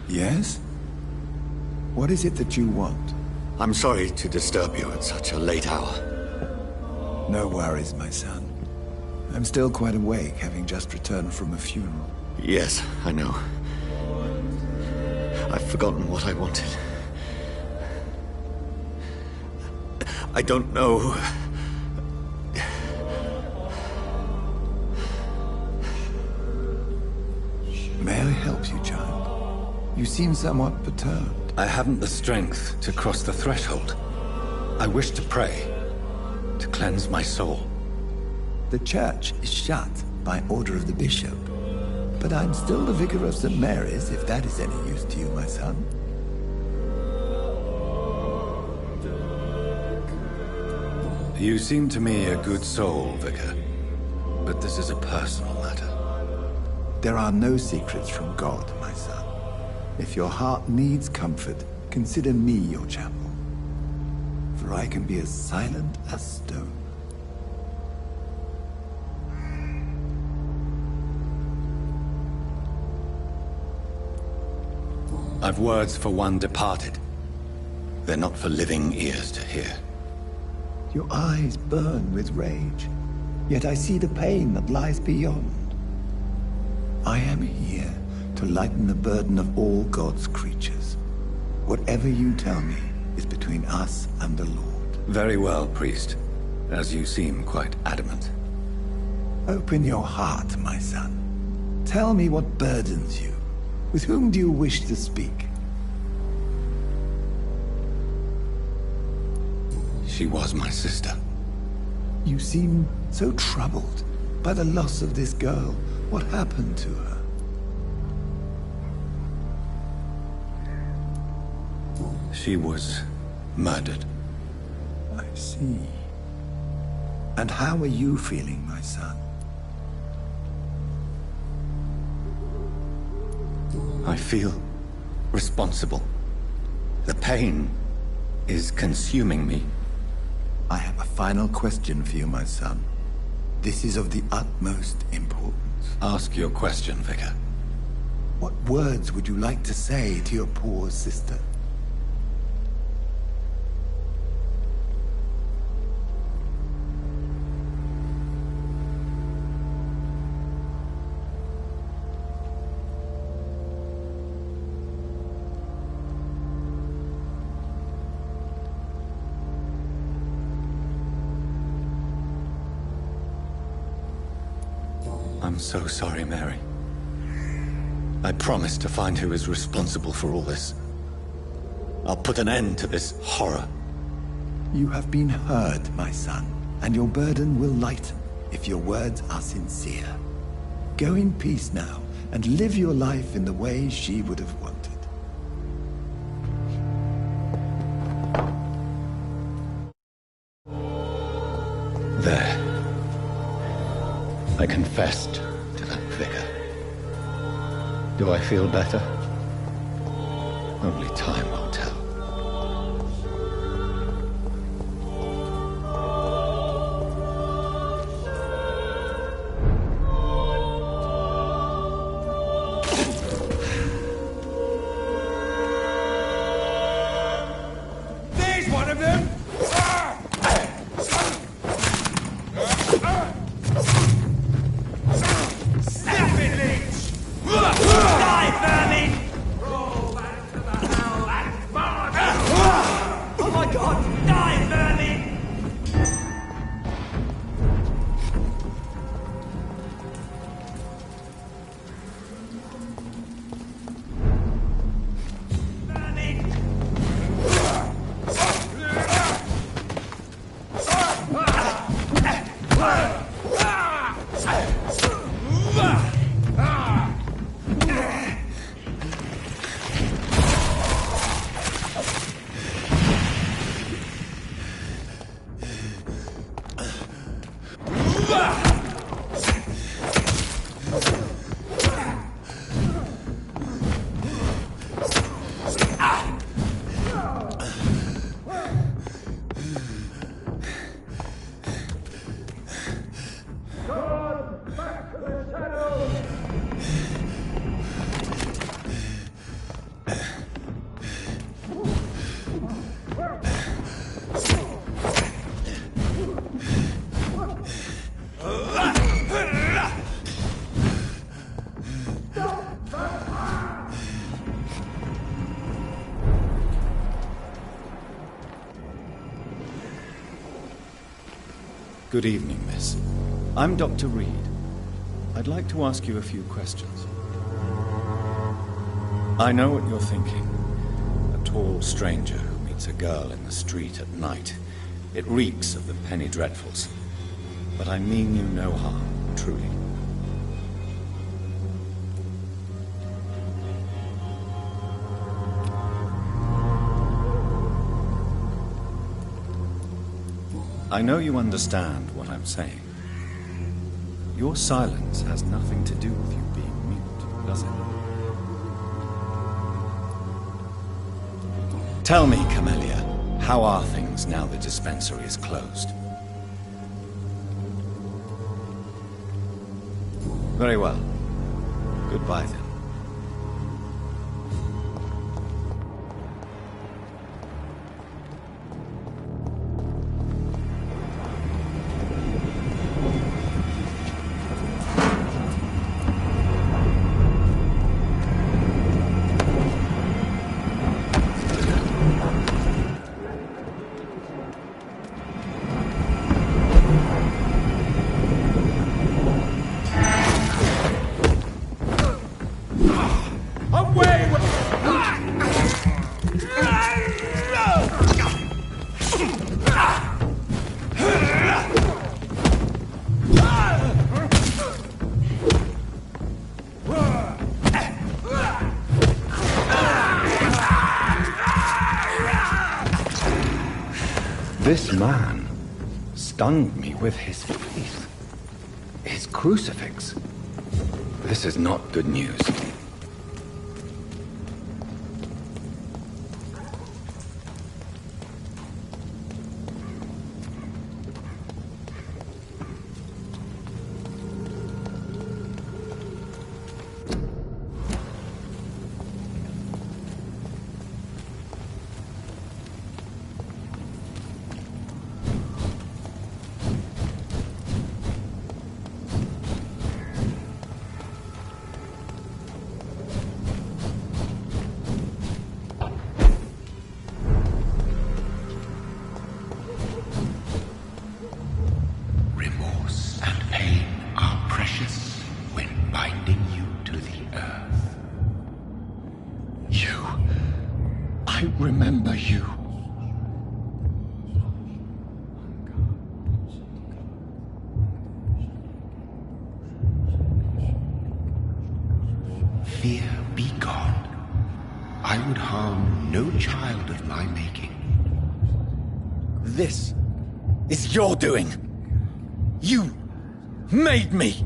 Yes? What is it that you want? I'm sorry to disturb you at such a late hour. No worries, my son. I'm still quite awake, having just returned from a funeral. Yes, I know. I've forgotten what I wanted. I don't know. May I help you, child? You seem somewhat perturbed. I haven't the strength to cross the threshold. I wish to pray, to cleanse my soul. The church is shut by order of the bishop. But I'm still the vicar of St. Mary's, if that is any use to you, my son. You seem to me a good soul, Vicar. But this is a personal matter. There are no secrets from God, my son. If your heart needs comfort, consider me your chapel. For I can be as silent as stone. I've words for one departed. They're not for living ears to hear. Your eyes burn with rage, yet I see the pain that lies beyond. I am here to lighten the burden of all God's creatures. Whatever you tell me is between us and the Lord. Very well, priest, as you seem quite adamant. Open your heart, my son. Tell me what burdens you. With whom do you wish to speak? She was my sister. You seem so troubled by the loss of this girl. What happened to her? She was murdered. I see. And how are you feeling, my son? I feel responsible. The pain is consuming me. I have a final question for you, my son. This is of the utmost importance. Ask your question, Vicar. What words would you like to say to your poor sister? I'm so sorry, Mary. I promise to find who is responsible for all this. I'll put an end to this horror. You have been heard, my son, and your burden will lighten if your words are sincere. Go in peace now, and live your life in the way she would have wanted. There. I confessed to that vicar. Do I feel better? Only time will tell. There's one of them! Snap it, Leech! Die, vermin! Oh my god! Die, vermin! Good evening, miss. I'm Dr. Reed. I'd like to ask you a few questions. I know what you're thinking. A tall stranger who meets a girl in the street at night. It reeks of the penny dreadfuls. But I mean you no harm, truly. I know you understand what I'm saying. Your silence has nothing to do with you being mute, does it? Tell me, Camellia, how are things now the dispensary is closed? Very well. Goodbye then. This man stunned me with his faith. His crucifix. This is not good news. Remember you. Fear be gone. I would harm no child of my making. This is your doing. You made me.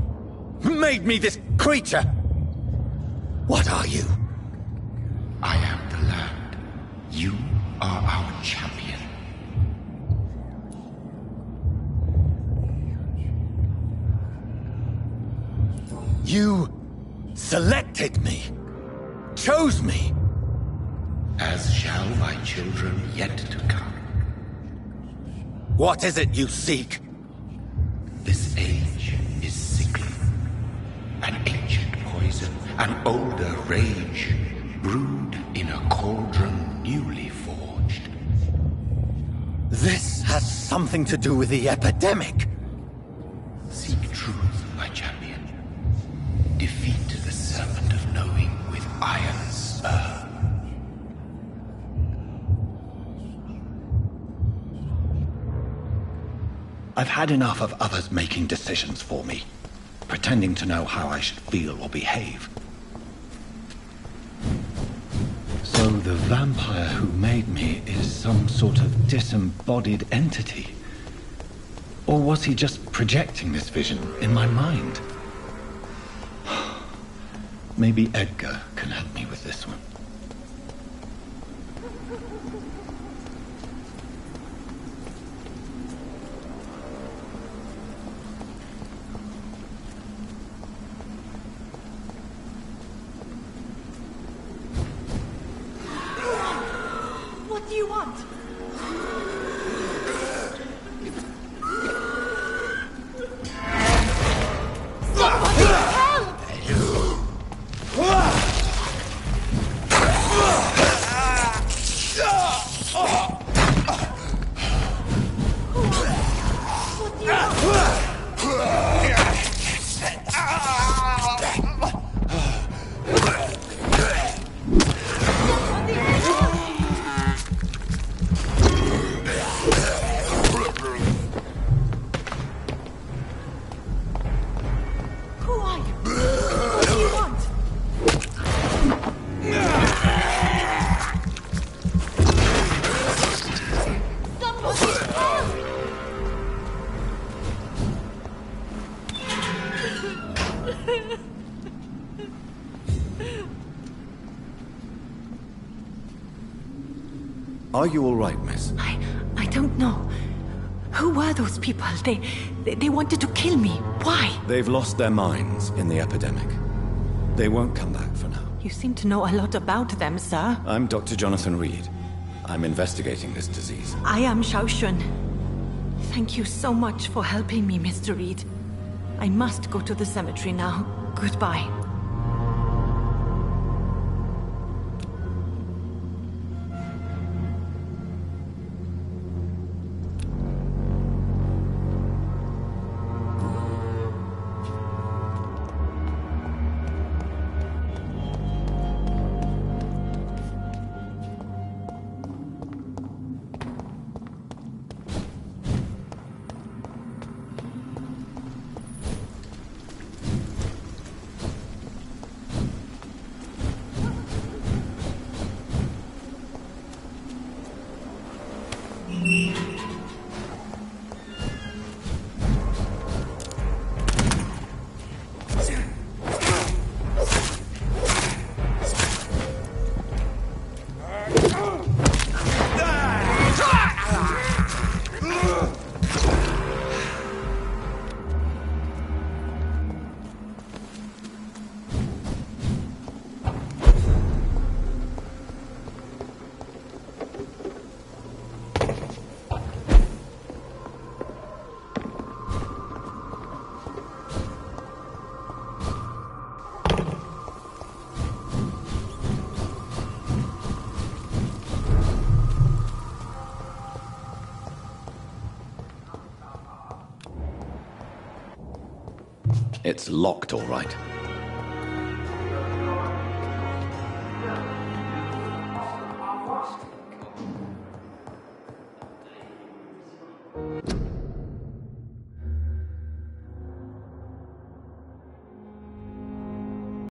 Made me this creature. What are you? I am the land. You are our champion. You selected me. Chose me. As shall my children yet to come. What is it you seek? This age is sickly. An ancient poison, an older rage, brewed in a cauldron newly forged. This has something to do with the epidemic. Seek truth, my champion. Defeat the serpent of knowing with iron spur. I've had enough of others making decisions for me, pretending to know how I should feel or behave. So the vampire who made me is some sort of disembodied entity? Or was he just projecting this vision in my mind? Maybe Edgar can help me with this one. What do you want? Somebody help! Are you all right, miss? I don't know. Who were those people? They wanted to kill me. Why? They've lost their minds in the epidemic. They won't come back for now. You seem to know a lot about them, sir. I'm Dr. Jonathan Reed. I'm investigating this disease. I am Xiao Shun. Thank you so much for helping me, Mr. Reed. I must go to the cemetery now. Goodbye. It's locked, all right.